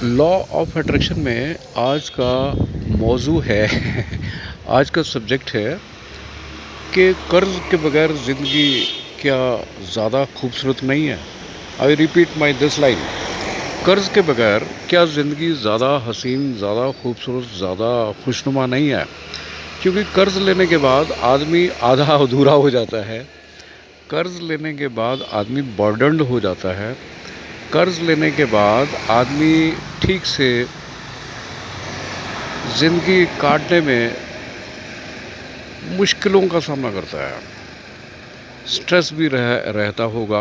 Law of attraction में आज का मौजू है आज का सब्जेक्ट है कि कर्ज के बगैर ज़िंदगी क्या ज़्यादा खूबसूरत नहीं है। I repeat my this line, कर्ज के बगैर क्या ज़िंदगी ज़्यादा हसीन, ज़्यादा खूबसूरत, ज़्यादा खुशनुमा नहीं है। क्योंकि कर्ज लेने के बाद आदमी आधा अधूरा हो जाता है, कर्ज लेने के बाद आदमी बर्डन्ड हो जाता है, कर्ज लेने के बाद आदमी ठीक से ज़िंदगी काटने में मुश्किलों का सामना करता है। स्ट्रेस भी रहता होगा,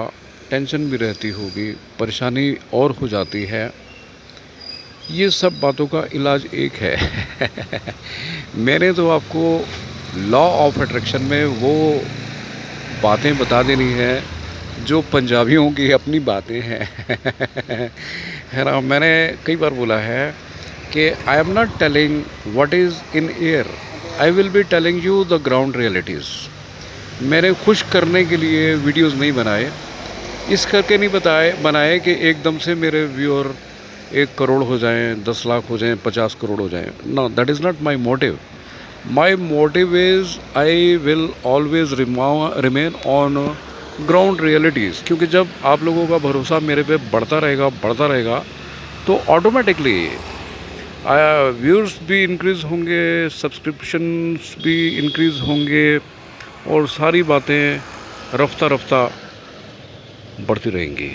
टेंशन भी रहती होगी, परेशानी और हो जाती है। ये सब बातों का इलाज एक है मैंने तो आपको लॉ ऑफ अट्रैक्शन में वो बातें बता देनी है जो पंजाबियों की अपनी बातें हैं है ना। मैंने कई बार बोला है कि I am not telling what is in air, I will be telling you the ground realities. मैंने खुश करने के लिए वीडियोस नहीं बनाए, इस करके नहीं बनाए कि एकदम से मेरे व्यूअर 1 करोड़ हो जाएं, 10 लाख हो जाएं, 50 करोड़ हो जाएं। No, that is not my motive. My motive is I will always remain on ground realities. क्योंकि जब आप लोगों का भरोसा मेरे पे बढ़ता रहेगा तो ऑटोमेटिकली व्यूअर्स भी इंक्रीज़ होंगे, सब्सक्रिप्शंस भी इंक्रीज़ होंगे और सारी बातें रफ्ता रफ्ता बढ़ती रहेंगी।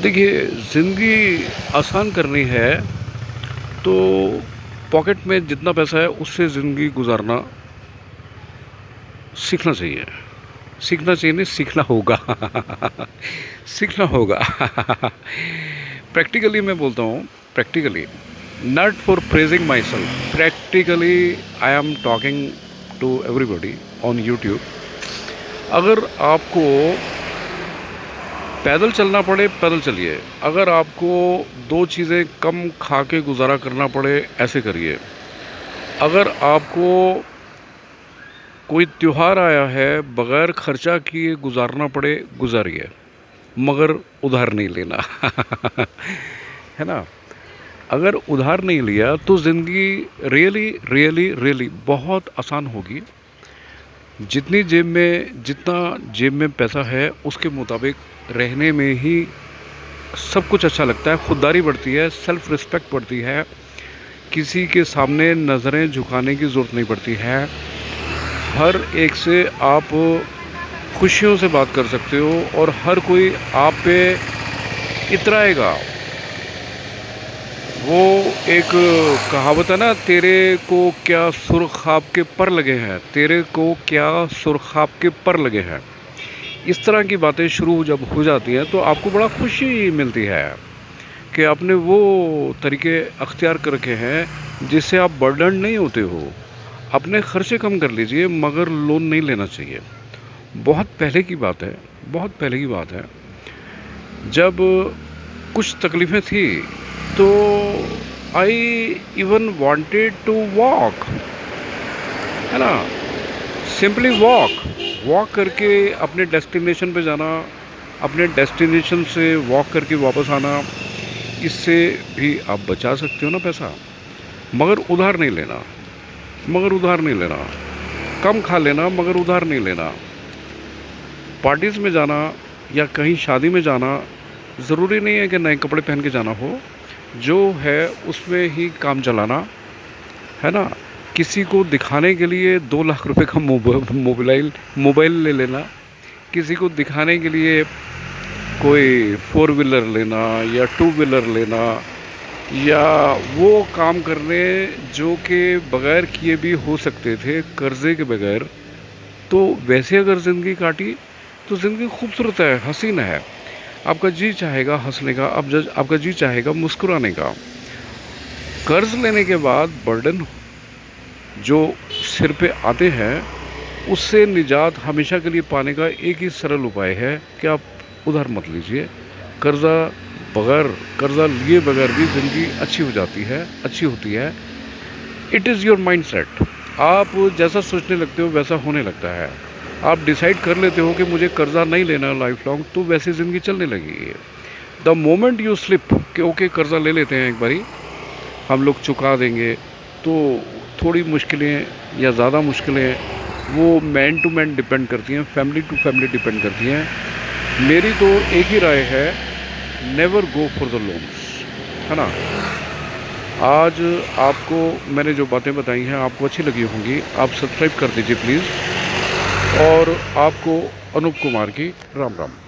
देखिए, ज़िंदगी आसान करनी है तो पॉकेट में जितना पैसा है उससे ज़िंदगी गुजारना सीखना चाहिए। सीखना चाहिए नहीं, सीखना होगा सीखना होगा प्रैक्टिकली मैं बोलता हूँ, practically, not for praising my self, practically I am talking to everybody on YouTube. अगर आपको पैदल चलना पड़े पैदल चलिए, अगर आपको 2 चीज़ें कम खा के गुजारा करना पड़े ऐसे करिए। अगर आपको कोई त्यौहार आया है बग़ैर ख़र्चा किए गुजारना पड़े, गुजारिए, मगर उधार नहीं लेना है ना। अगर उधार नहीं लिया तो ज़िंदगी रियली रियली रियली बहुत आसान होगी। जितना जेब में पैसा है उसके मुताबिक रहने में ही सब कुछ अच्छा लगता है, खुददारी बढ़ती है, सेल्फ़ रिस्पेक्ट बढ़ती है, किसी के सामने नज़रें झुकाने की ज़रूरत नहीं पड़ती है। हर एक से आप खुशियों से बात कर सकते हो और हर कोई आप पे इतराएगा। वो एक कहावत है ना, तेरे को क्या सुरख़ाब के पर लगे हैं, तेरे को क्या सुरख़ाब के पर लगे हैं। इस तरह की बातें शुरू जब हो जाती हैं तो आपको बड़ा खुशी मिलती है कि आपने वो तरीके अख्तियार कर रखे हैं जिससे आप बर्डन नहीं होते हो। अपने ख़र्चे कम कर लीजिए मगर लोन नहीं लेना चाहिए। बहुत पहले की बात है, बहुत पहले की बात है, जब कुछ तकलीफ़ें थी तो I even wanted to walk, है ना, सिंपली वॉक करके अपने डेस्टिनेशन पे जाना, अपने डेस्टिनेशन से वॉक करके वापस आना, इससे भी आप बचा सकते हो ना पैसा। मगर उधार नहीं लेना, मगर उधार नहीं लेना, कम खा लेना मगर उधार नहीं लेना। पार्टीज़ में जाना या कहीं शादी में जाना ज़रूरी नहीं है कि नए कपड़े पहन के जाना हो, जो है उसमें ही काम चलाना, है ना। किसी को दिखाने के लिए 2 लाख रुपए का मोबाइल ले लेना, किसी को दिखाने के लिए कोई 4 व्हीलर लेना या 2 व्हीलर लेना, या वो काम करने जो कि बग़ैर किए भी हो सकते थे कर्ज़े के बगैर। तो वैसे अगर ज़िंदगी काटी तो ज़िंदगी खूबसूरत है, हसीन है। आपका जी चाहेगा हंसने का, आपका जी चाहेगा मुस्कुराने का। कर्ज़ लेने के बाद बर्डन जो सिर पे आते हैं उससे निजात हमेशा के लिए पाने का एक ही सरल उपाय है कि आप उधार मत लीजिए। कर्ज़ा लिए बगैर भी ज़िंदगी अच्छी हो जाती है, अच्छी होती है। It is your mind set. आप जैसा सोचने लगते हो वैसा होने लगता है। आप डिसाइड कर लेते हो कि मुझे कर्ज़ा नहीं लेना लाइफ लॉन्ग, तो वैसी ज़िंदगी चलने लगेगी। द मोमेंट यू स्लिप कि ओके कर्ज़ा ले लेते हैं एक बारी, हम लोग चुका देंगे, तो थोड़ी मुश्किलें या ज़्यादा मुश्किलें वो मैन टू मैन डिपेंड करती हैं, फैमिली टू फैमिली डिपेंड करती हैं। मेरी तो एक ही राय है, never go for the loans, है ना। आज आपको मैंने जो बातें बताई हैं आपको अच्छी लगी होंगी, आप सब्सक्राइब कर दीजिए प्लीज़। और आपको अनूप कुमार की राम राम।